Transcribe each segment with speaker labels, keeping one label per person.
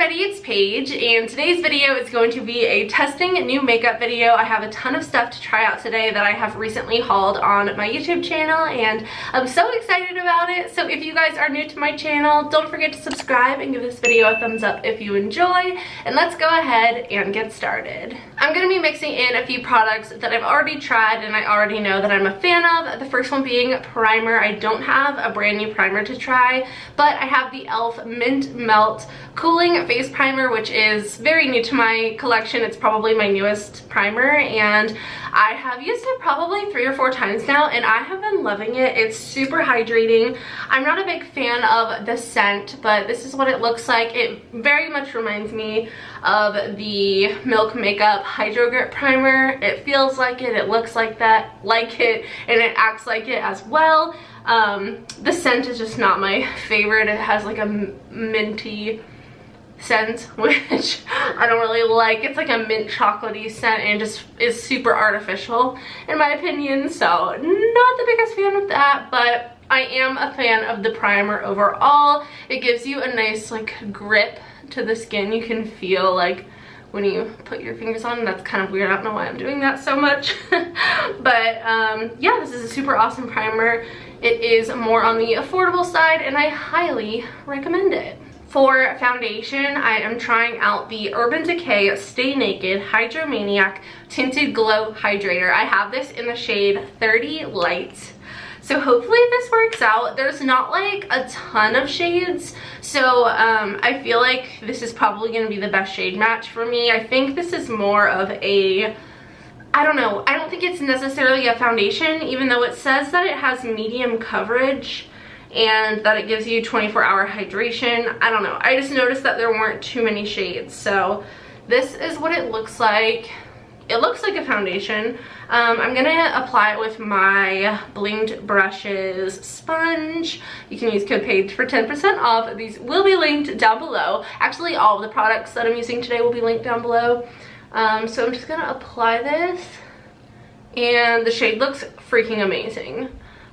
Speaker 1: everybody, it's Paige, and today's video is going to be a testing new makeup video. I have a ton of stuff to try out today that I have recently hauled on my YouTube channel, and I'm so excited about it. So if you guys are new to my channel, don't forget to subscribe and give this video a thumbs up if you enjoy, and let's go ahead and get started. I'm going to be mixing in a few products that I've already tried and I already know that I'm a fan of. The first one being primer. I don't have a brand new primer to try, but I have the e.l.f. Mint Melt Cooling Face Primer, which is very new to my collection. It's probably my newest primer, and I have used it probably 3 or 4 times now, and I have been loving it. It's super hydrating. I'm not a big fan of the scent, but this is what it looks like. It very much reminds me of the Milk Makeup Hydro Grip Primer. It feels like it, it looks like it, and it acts like it as well. The scent is just not my favorite. It has like a minty scent, which I don't really like. It's like a mint chocolatey scent and just is super artificial in my opinion, so not the biggest fan of that, but I am a fan of the primer overall. It gives you a nice like grip to the skin. You can feel like when you put your fingers on. That's kind of weird. I don't know why I'm doing that so much. But yeah, this is a super awesome primer. It is more on the affordable side and I highly recommend it. For foundation, I am trying out the Urban Decay Stay Naked Hydromaniac Tinted Glow Hydrator. I have this in the shade 30 Light. So hopefully this works out. There's not like a ton of shades, so I feel like this is probably going to be the best shade match for me. I think this is more of a, I don't know, I don't think it's necessarily a foundation, even though it says that it has medium coverage and that it gives you 24-hour hydration. I don't know, I just noticed that there weren't too many shades, so this is what it looks like. It looks like a foundation. I'm gonna apply it with my Blinged Brushes sponge. You can use code PAIGE for 10% off. These will be linked down below. Actually, all of the products that I'm using today will be linked down below. So I'm just gonna apply this, and the shade looks freaking amazing.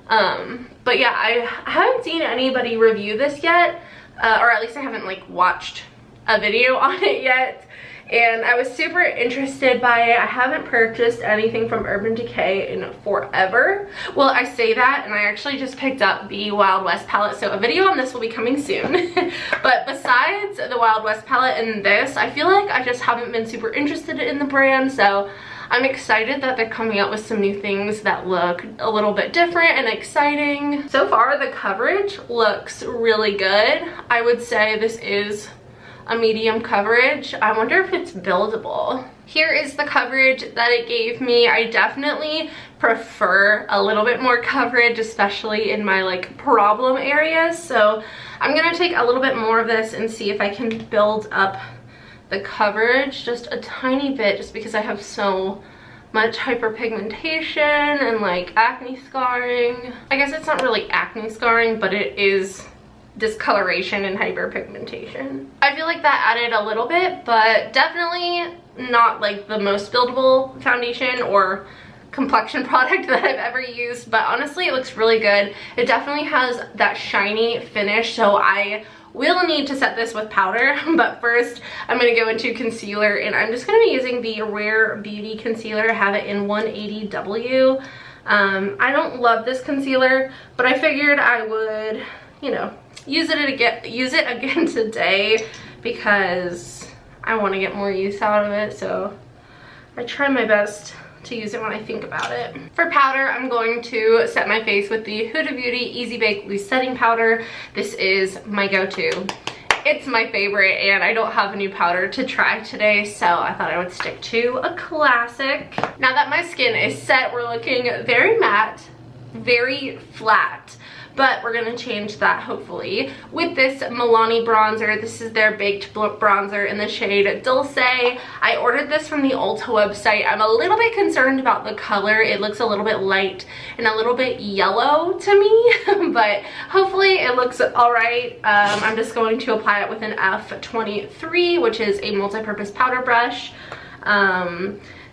Speaker 1: But yeah, I haven't seen anybody review this yet, or at least I haven't like watched a video on it yet. And I was super interested by it. I haven't purchased anything from Urban Decay in forever. Well, I say that, and I actually just picked up the Wild West palette, so a video on this will be coming soon. But besides the Wild West palette and this, I feel like I just haven't been super interested in the brand, so I'm excited that they're coming out with some new things that look a little bit different and exciting. So far, the coverage looks really good. I would say this is a medium coverage. I wonder if it's buildable. Here is the coverage that it gave me. I definitely prefer a little bit more coverage, especially in my like problem areas. So I'm gonna take a little bit more of this and see if I can build up the coverage just a tiny bit, just because I have so much hyperpigmentation and like acne scarring. I guess it's not really acne scarring, but it is discoloration and hyperpigmentation. I feel like that added a little bit, but definitely not like the most buildable foundation or complexion product that I've ever used, but honestly it looks really good. It definitely has that shiny finish, so I will need to set this with powder, but first I'm going to go into concealer, and I'm just going to be using the Rare Beauty concealer. I have it in 180W. I don't love this concealer, but I figured I would, you know, use it again today because I want to get more use out of it, so I try my best to use it when I think about it. For powder, I'm going to set my face with the Huda Beauty Easy Bake Loose Setting Powder. This is my go-to. It's my favorite, and I don't have a new powder to try today, so I thought I would stick to a classic. Now that my skin is set, we're looking very matte, very flat, but we're gonna change that hopefully with this Milani bronzer. This is their baked bronzer in the shade Dulce. I ordered this from the Ulta website. I'm a little bit concerned about the color. It looks a little bit light and a little bit yellow to me, but hopefully it looks all right. I'm just going to apply it with an F23, which is a multi-purpose powder brush.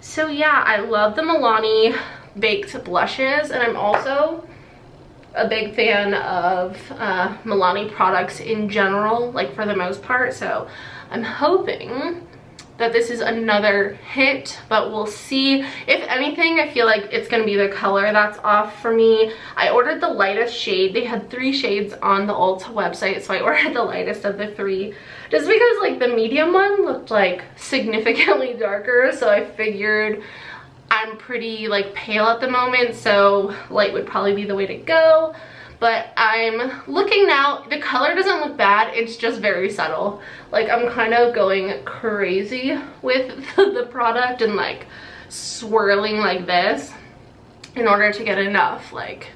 Speaker 1: So yeah, I love the Milani baked blushes, and I'm also a big fan of Milani products in general, like for the most part, so I'm hoping that this is another hit, but we'll see. If anything, I feel like it's gonna be the color that's off for me. I ordered the lightest shade. They had 3 shades on the Ulta website, so I ordered the lightest of the 3 just because like the medium one looked like significantly darker, so I figured I'm pretty like pale at the moment, so light would probably be the way to go. But I'm looking now, the color doesn't look bad, it's just very subtle. Like I'm kind of going crazy with the product and like swirling like this in order to get enough like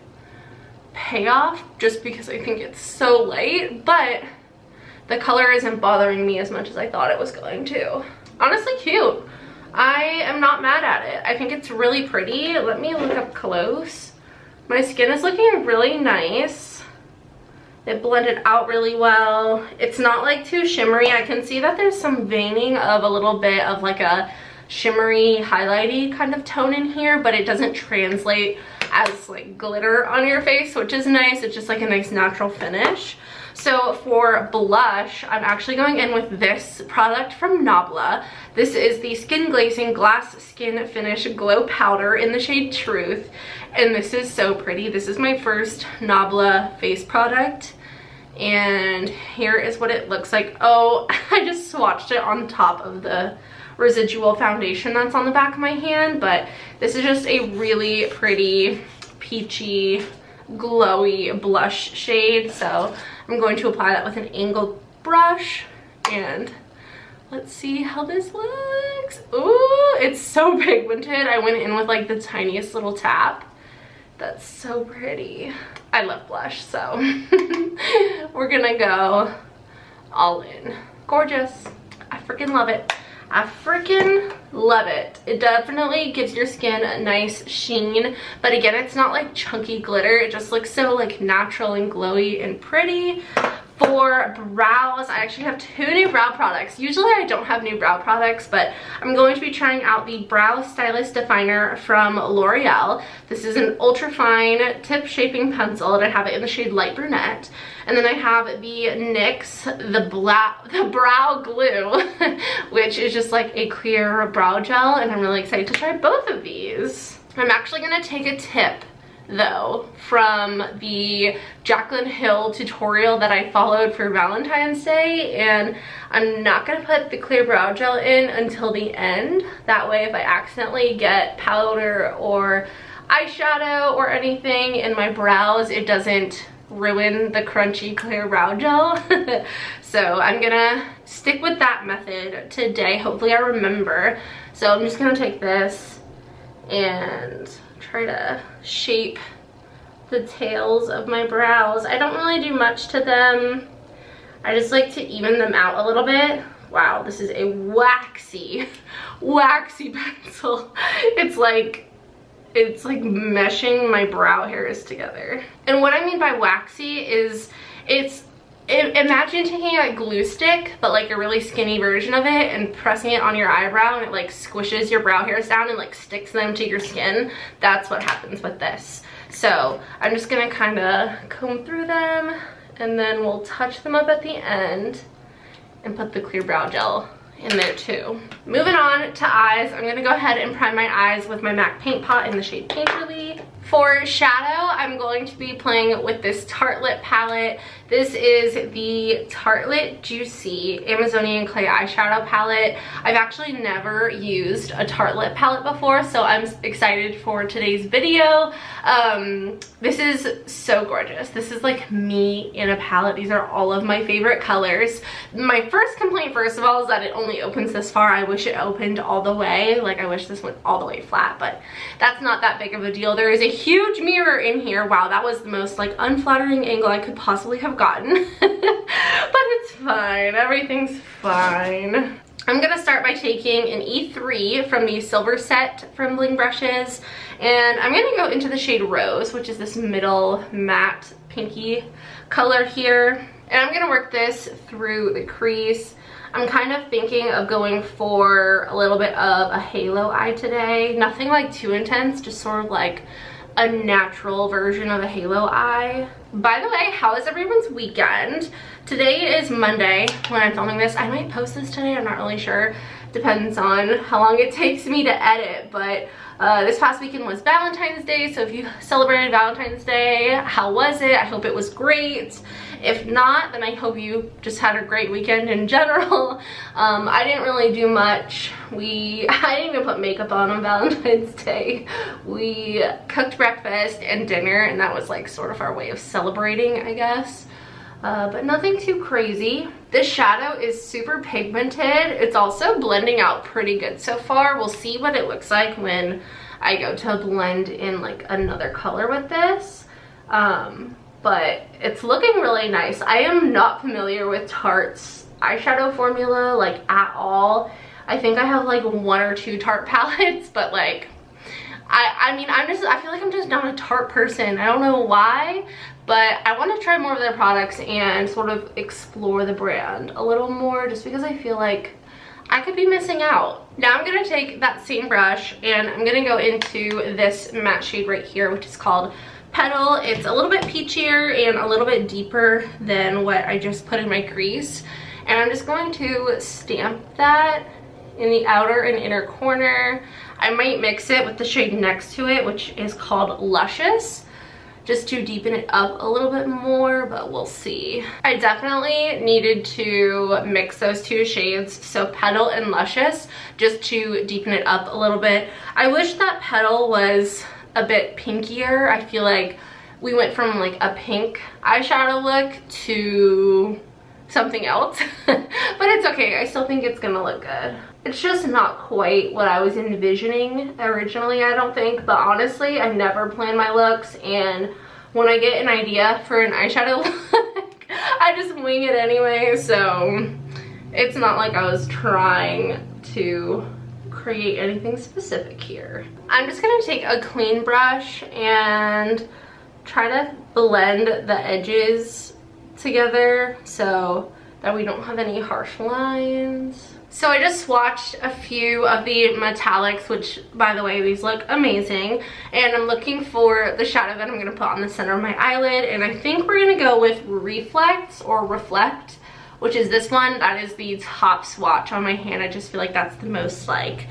Speaker 1: payoff, just because I think it's so light, but the color isn't bothering me as much as I thought it was going to. Honestly cute. I am not mad at it. I think it's really pretty. Let me look up close. My skin is looking really nice. It blended out really well. It's not like too shimmery. I can see that there's some veining of a little bit of like a shimmery highlighty kind of tone in here, but it doesn't translate as like glitter on your face, which is nice. It's just like a nice natural finish. So for blush, I'm actually going in with this product from Nabla. This is the Skin Glazing Glass Skin Finish Glow Powder in the shade Truth. And this is so pretty. This is my first Nabla face product. And here is what it looks like. Oh, I just swatched it on top of the residual foundation that's on the back of my hand. But this is just a really pretty, peachy, glowy blush shade. So I'm going to apply that with an angled brush, and let's see how this looks. Ooh, it's so pigmented. I went in with like the tiniest little tap. That's so pretty. I love blush, so we're gonna go all in. Gorgeous. I freaking love it. I freaking love it. It definitely gives your skin a nice sheen, but again, it's not like chunky glitter. It just looks so like natural and glowy and pretty. For brows, I actually have 2 new brow products. Usually I don't have new brow products, but I'm going to be trying out the Brow Stylist Definer from L'Oreal. This is an ultra fine tip shaping pencil, and I have it in the shade Light Brunette. And then I have the NYX, the Brow Glue, which is just like a clear brow gel, and I'm really excited to try both of these. I'm actually gonna take a tip though from the Jaclyn Hill tutorial that I followed for Valentine's Day, and I'm not gonna put the clear brow gel in until the end. That way if I accidentally get powder or eyeshadow or anything in my brows, it doesn't ruin the crunchy clear brow gel. So I'm gonna stick with that method today. Hopefully I remember. So I'm just gonna take this and try to shape the tails of my brows. I don't really do much to them. I just like to even them out a little bit. Wow, this is a waxy pencil. It's like meshing my brow hairs together. And what I mean by waxy is imagine taking a glue stick, but like a really skinny version of it, and pressing it on your eyebrow, and it like squishes your brow hairs down and like sticks them to your skin. That's what happens with this. So I'm just gonna kind of comb through them, and then we'll touch them up at the end and put the clear brow gel in there too. Moving on to eyes, I'm gonna go ahead and prime my eyes with my MAC Paint Pot in the shade Painterly. For shadow, I'm going to be playing with this Tartelette palette. This is the Tartelette Juicy Amazonian Clay eyeshadow palette. I've actually never used a Tartelette palette before, so I'm excited for today's video. This is so gorgeous. This is like me in a palette. These are all of my favorite colors. My first complaint, first of all, is that it only opens this far. I wish it opened all the way. Like, I wish this went all the way flat, but that's not that big of a deal. There is a huge mirror in here. Wow, that was the most like unflattering angle I could possibly have gotten. But it's fine. Everything's fine. I'm gonna start by taking an E3 from the Silver Set from Bling Brushes, and I'm gonna go into the shade Rose, which is this middle matte pinky color here. And I'm gonna work this through the crease. I'm kind of thinking of going for a little bit of a halo eye today. Nothing like too intense, just sort of like a natural version of a halo eye. By the way, how is everyone's weekend? Today is Monday when I'm filming this. I might post this today, I'm not really sure. Depends on how long it takes me to edit, but this past weekend was Valentine's Day, so if you celebrated Valentine's Day, how was it? I hope it was great. If not, then I hope you just had a great weekend in general. I didn't really do much. I didn't even put makeup on Valentine's Day. We cooked breakfast and dinner, and that was like sort of our way of celebrating, I guess. But nothing too crazy. This shadow is super pigmented. It's also blending out pretty good so far. We'll see what it looks like when I go to blend in like another color with this. But it's looking really nice. I am not familiar with Tarte's eyeshadow formula like at all. I think I have like 1 or 2 Tarte palettes, but like I mean I feel like I'm just not a Tarte person. I don't know why, but I want to try more of their products and sort of explore the brand a little more, just because I feel like I could be missing out. Now I'm going to take that same brush and I'm going to go into this matte shade right here, which is called Petal. It's a little bit peachier and a little bit deeper than what I just put in my crease. And I'm just going to stamp that in the outer and inner corner. I might mix it with the shade next to it, which is called Luscious, just to deepen it up a little bit more, but we'll see. I definitely needed to mix those 2 shades, so Petal and Luscious, just to deepen it up a little bit. I wish that Petal was a bit pinkier. I feel like we went from like a pink eyeshadow look to something else, but it's okay. I still think it's gonna look good. It's just not quite what I was envisioning originally, I don't think, but honestly, I never plan my looks, and when I get an idea for an eyeshadow look, I just wing it anyway, so it's not like I was trying to create anything specific here. I'm just gonna take a clean brush and try to blend the edges together so that we don't have any harsh lines. So I just swatched a few of the metallics, which by the way, these look amazing. And I'm looking for the shadow that I'm gonna put on the center of my eyelid. And I think we're gonna go with Reflect or Reflect, which is this one. That is the top swatch on my hand. I just feel like that's the most like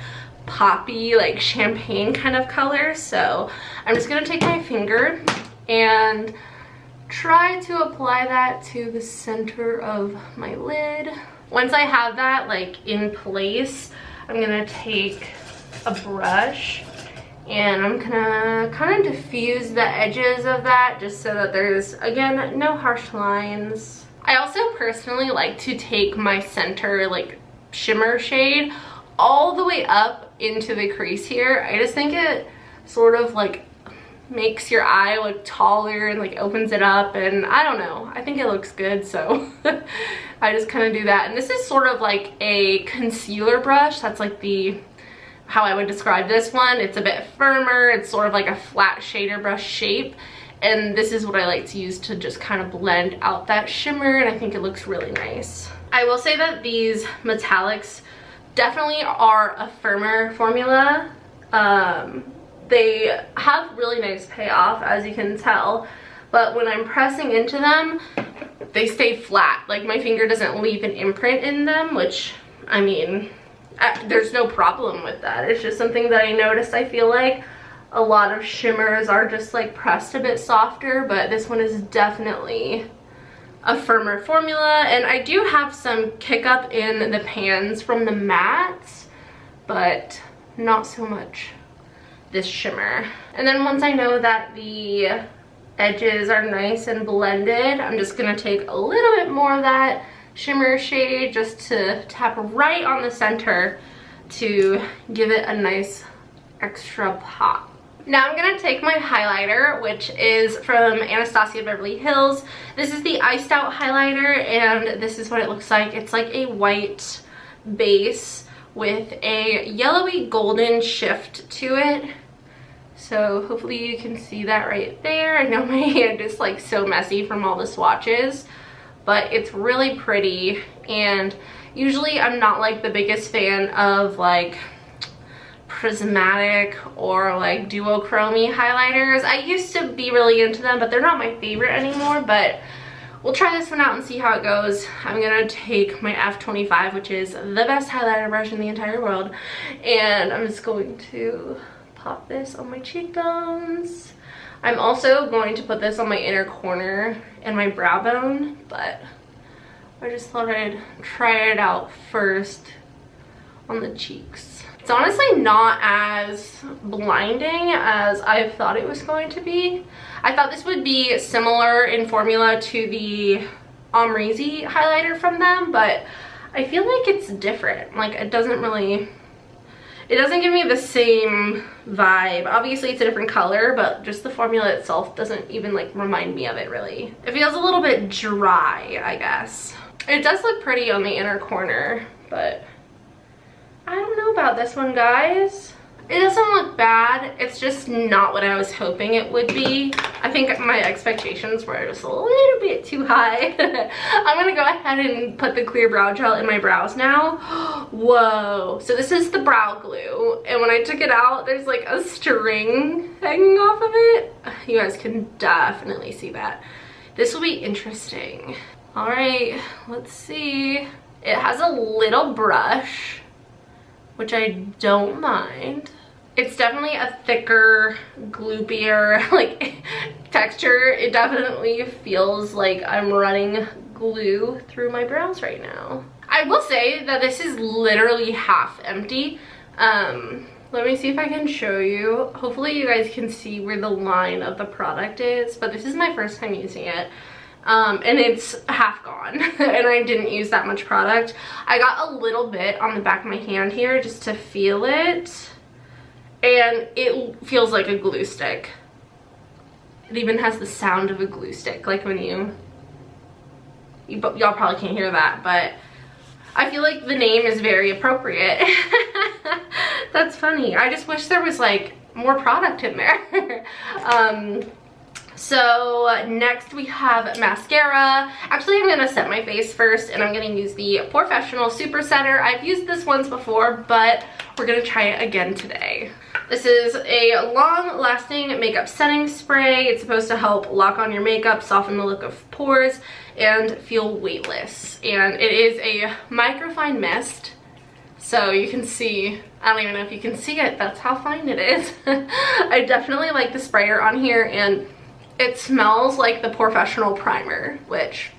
Speaker 1: poppy, like champagne kind of color. So I'm just gonna take my finger and try to apply that to the center of my lid. Once I have that like in place, I'm gonna take a brush and I'm gonna kind of diffuse the edges of that just so that there's, again, no harsh lines. I also personally like to take my center like shimmer shade all the way up into the crease here. I just think it sort of like makes your eye look taller and like opens it up, and I don't know, I think it looks good, so I just kind of do that. And this is sort of like a concealer brush. That's like how I would describe this one. It's a bit firmer, it's sort of like a flat shader brush shape, and this is what I like to use to just kind of blend out that shimmer, and I think it looks really nice. I will say that these metallics definitely are a firmer formula. They have really nice payoff, as you can tell, but when I'm pressing into them, they stay flat. Like my finger doesn't leave an imprint in them, which, I mean, there's no problem with that. It's just something that I noticed. I feel like a lot of shimmers are just like pressed a bit softer, but this one is definitely a firmer formula. And I do have some kick up in the pans from the mattes, but not so much this shimmer. And then once I know that the edges are nice and blended, I'm just gonna take a little bit more of that shimmer shade just to tap right on the center to give it a nice extra pop. Now I'm gonna take my highlighter, which is from Anastasia Beverly Hills. This is the Iced Out highlighter, and this is what it looks like. It's like a white base with a yellowy golden shift to it. So hopefully you can see that right there. I know my hand is like so messy from all the swatches, but it's really pretty. And usually I'm not like the biggest fan of like prismatic or like duochrome highlighters. I used to be really into them, but they're not my favorite anymore, but we'll try this one out and see how it goes. I'm gonna take my F25, which is the best highlighter brush in the entire world, and I'm just going to pop this on my cheekbones. I'm also going to put this on my inner corner and my brow bone, but I just thought I'd try it out first on the cheeks. It's honestly not as blinding as I thought it was going to be. I thought this would be similar in formula to the Omrizi highlighter from them, but I feel like it's different. Like it doesn't give me the same vibe. Obviously it's a different color, but just the formula itself doesn't even like remind me of it really. It feels a little bit dry, I guess. It does look pretty on the inner corner, but I don't know about this one, guys. It doesn't look bad. It's just not what I was hoping it would be. I think my expectations were just a little bit too high. I'm gonna go ahead and put the clear brow gel in my brows now. Whoa. So this is the brow glue. And when I took it out, there's like a string hanging off of it. You guys can definitely see that. This will be interesting. All right, let's see. It has a little brush, which I don't mind. It's definitely a thicker, gloopier like texture. It definitely feels like I'm running glue through my brows right now. I will say that this is literally half empty. Let me see if I can show you. Hopefully you guys can see where the line of the product is, but this is my first time using it. And it's half gone and I didn't use that much product. I got a little bit on the back of my hand here just to feel it, and it feels like a glue stick. It even has the sound of a glue stick, like when y'all probably can't hear that, but I feel like the name is very appropriate. That's funny. I just wish there was like more product in there. So next we have mascara. Actually, I'm gonna set my face first, and I'm gonna use the Professional Super Setter. I've used this once before, but we're gonna try it again today. This is a long-lasting makeup setting spray. It's supposed to help lock on your makeup, soften the look of pores, and feel weightless. And it is a microfine mist, so you can see, I don't even know if you can see it, that's how fine it is. I definitely like the sprayer on here, and it smells like the Professional primer, which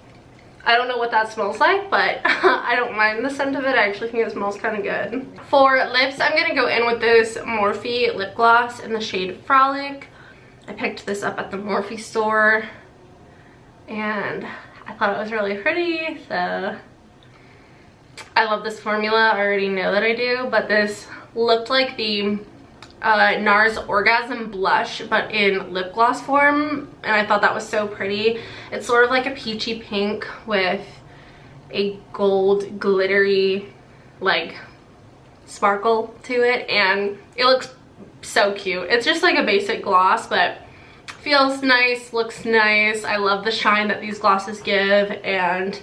Speaker 1: I don't know what that smells like, but I don't mind the scent of it. I actually think it smells kind of good. For lips, I'm gonna go in with this Morphe lip gloss in the shade Frolic. I picked this up at the Morphe store, and I thought it was really pretty, so I love this formula. I already know that I do, but this looked like the NARS Orgasm blush, but in lip gloss form, and I thought that was so pretty. It's sort of like a peachy pink with a gold glittery like sparkle to it, and it looks so cute. It's just like a basic gloss, but feels nice, looks nice. I love the shine that these glosses give, and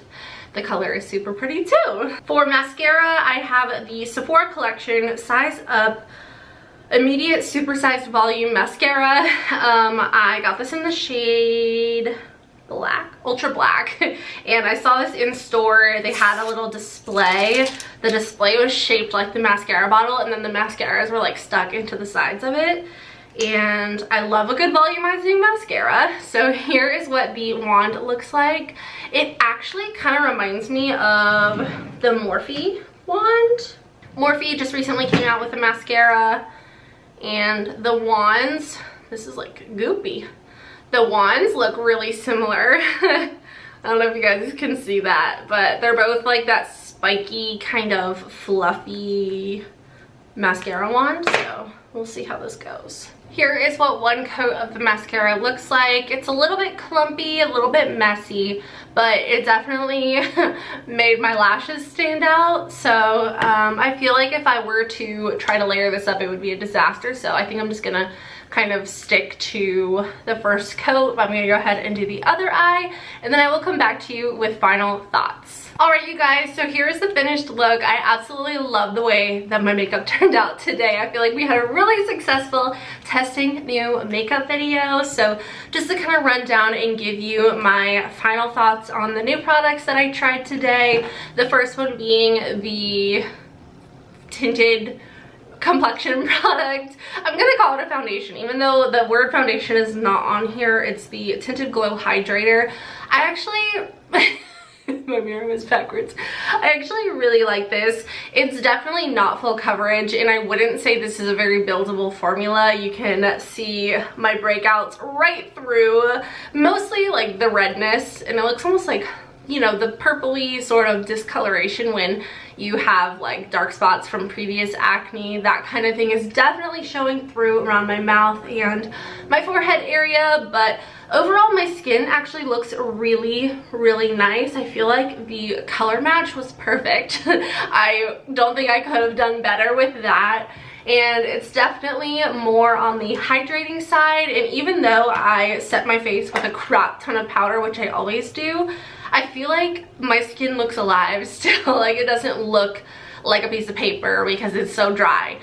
Speaker 1: the color is super pretty too. For mascara, I have the Sephora Collection Size Up Immediate Supersized Volume Mascara. I got this in the shade black, ultra black, and I saw this in store. They had a little display. The display was shaped like the mascara bottle, and then the mascaras were like stuck into the sides of it. And I love a good volumizing mascara. So here is what the wand looks like. It actually kind of reminds me of the Morphe wand. Morphe just recently came out with a mascara, and the wands, this is like goopy. The wands look really similar. I don't know if you guys can see that, but they're both like that spiky kind of fluffy mascara wand, so we'll see how this goes. Here is what one coat of the mascara looks like. It's a little bit clumpy, a little bit messy, but it definitely made my lashes stand out. So I feel like if I were to try to layer this up, it would be a disaster. So I think I'm just gonna kind of stick to the first coat. I'm gonna go ahead and do the other eye, and then I will come back to you with final thoughts. Alright you guys, so here's the finished look. I absolutely love the way that my makeup turned out today. I feel like we had a really successful testing new makeup video. So just to kind of run down and give you my final thoughts on the new products that I tried today. The first one being the tinted complexion product. I'm gonna call it a foundation, even though the word foundation is not on here. It's the Tinted Glow Hydrator. I actually my mirror was backwards. I actually really like this. It's definitely not full coverage, and I wouldn't say this is a very buildable formula. You can see my breakouts right through, mostly like the redness, and it looks almost like, you know, the purpley sort of discoloration when you have like dark spots from previous acne. That kind of thing is definitely showing through around my mouth and my forehead area, but overall my skin actually looks really, really nice. I feel like the color match was perfect. I don't think I could have done better with that. And it's definitely more on the hydrating side, and even though I set my face with a crap ton of powder, which I always do, I feel like my skin looks alive still. Like, it doesn't look like a piece of paper because it's so dry.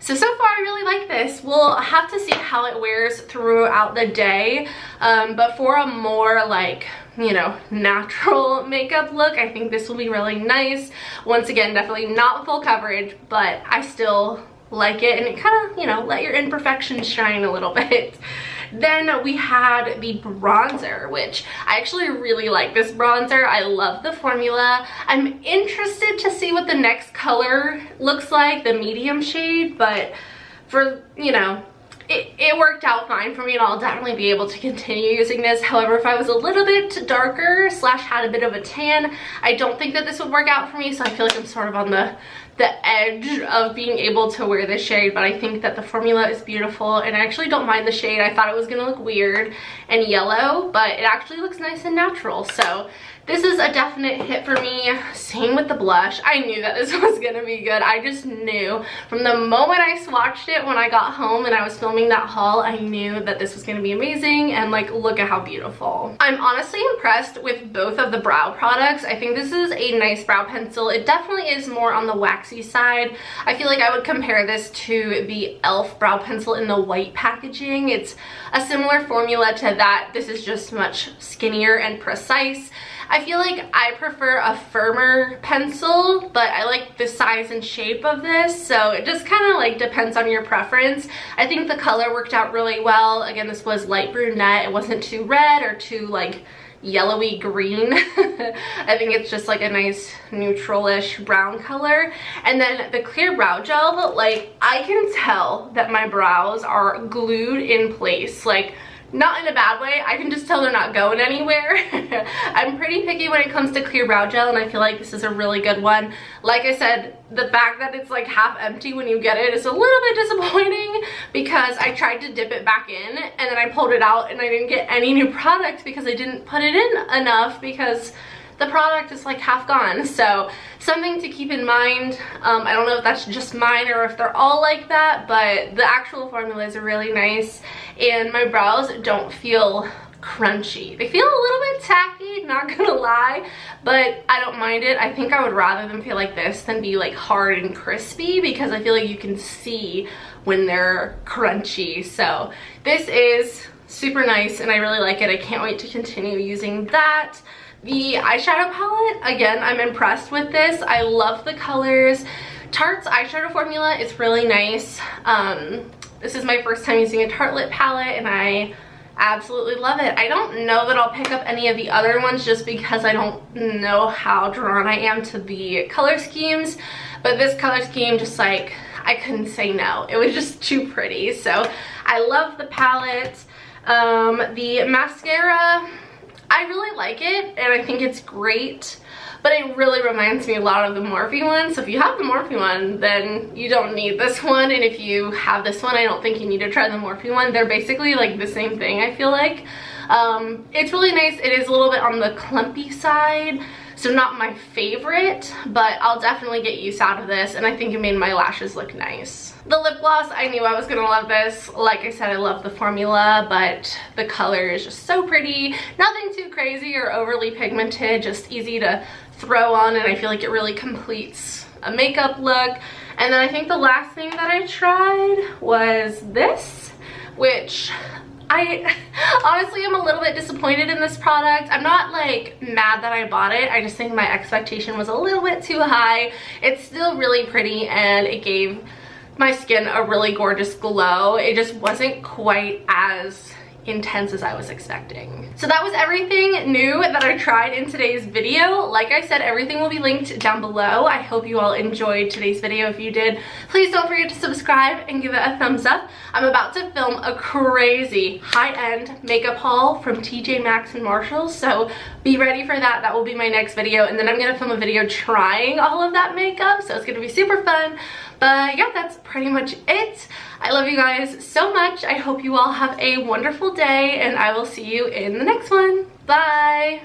Speaker 1: So far I really like this. We'll have to see how it wears throughout the day, but for a more like, you know, natural makeup look, I think this will be really nice. Once again, definitely not full coverage, but I still like it, and it kind of, you know, let your imperfections shine a little bit. Then we had the bronzer, which I actually really like this bronzer. I love the formula. I'm interested to see what the next color looks like, the medium shade, but for, you know, it worked out fine for me, and I'll definitely be able to continue using this. However, if I was a little bit darker / had a bit of a tan, I don't think that this would work out for me, so I feel like I'm sort of on the edge of being able to wear this shade. But I think that the formula is beautiful, and I actually don't mind the shade. I thought it was gonna look weird and yellow, but it actually looks nice and natural. So this is a definite hit for me. Same with the blush. I knew that this was gonna be good. I just knew from the moment I swatched it when I got home and I was filming that haul, I knew that this was gonna be amazing. And like, look at how beautiful. I'm honestly impressed with both of the brow products. I think this is a nice brow pencil. It definitely is more on the waxy side. I feel like I would compare this to the e.l.f. brow pencil in the white packaging. It's a similar formula to that. This is just much skinnier and precise. I feel like I prefer a firmer pencil, but I like the size and shape of this, so it just kind of like depends on your preference. I think the color worked out really well. Again, this was light brunette. It wasn't too red or too like yellowy green. I think it's just like a nice neutral-ish brown color. And then the clear brow gel, like, I can tell that my brows are glued in place. Like, not in a bad way, I can just tell they're not going anywhere. I'm pretty picky when it comes to clear brow gel, and I feel like this is a really good one. Like I said, the fact that it's like half empty when you get it is a little bit disappointing, because I tried to dip it back in and then I pulled it out and I didn't get any new product because I didn't put it in enough, because the product is like half gone. So something to keep in mind. I don't know if that's just mine or if they're all like that, but the actual formulas are really nice, and my brows don't feel crunchy. They feel a little bit tacky, not gonna lie, but I don't mind it. I think I would rather them feel like this than be like hard and crispy, because I feel like you can see when they're crunchy. So this is super nice and I really like it. I can't wait to continue using that. The eyeshadow palette, again, I'm impressed with this. I love the colors. Tarte's eyeshadow formula is really nice. This is my first time using a Tarte lip palette, and I absolutely love it. I don't know that I'll pick up any of the other ones just because I don't know how drawn I am to the color schemes, but this color scheme, just like, I couldn't say no. It was just too pretty. So I love the palette. The mascara, I really like it, and I think it's great, but it really reminds me a lot of the Morphe one. So if you have the Morphe one, then you don't need this one, and if you have this one, I don't think you need to try the Morphe one. They're basically like the same thing, I feel like. It's really nice. It is a little bit on the clumpy side, so not my favorite, but I'll definitely get use out of this, and I think it made my lashes look nice. The lip gloss, I knew I was gonna love this. Like I said, I love the formula, but the color is just so pretty. Nothing too crazy or overly pigmented, just easy to throw on, and I feel like it really completes a makeup look. And then I think the last thing that I tried was this, which I honestly am a little bit disappointed in this product. I'm not like mad that I bought it. I just think my expectation was a little bit too high. It's still really pretty, and it gave my skin a really gorgeous glow. It just wasn't quite as intense as I was expecting. So that was everything new that I tried in today's video. Like I said, everything will be linked down below. I hope you all enjoyed today's video. If you did, please don't forget to subscribe and give it a thumbs up. I'm about to film a crazy high-end makeup haul from TJ Maxx and Marshalls, so be ready for that. That will be my next video, and then I'm gonna film a video trying all of that makeup, so it's gonna be super fun. But yeah, that's pretty much it. I love you guys so much. I hope you all have a wonderful day, and I will see you in the next one. Bye!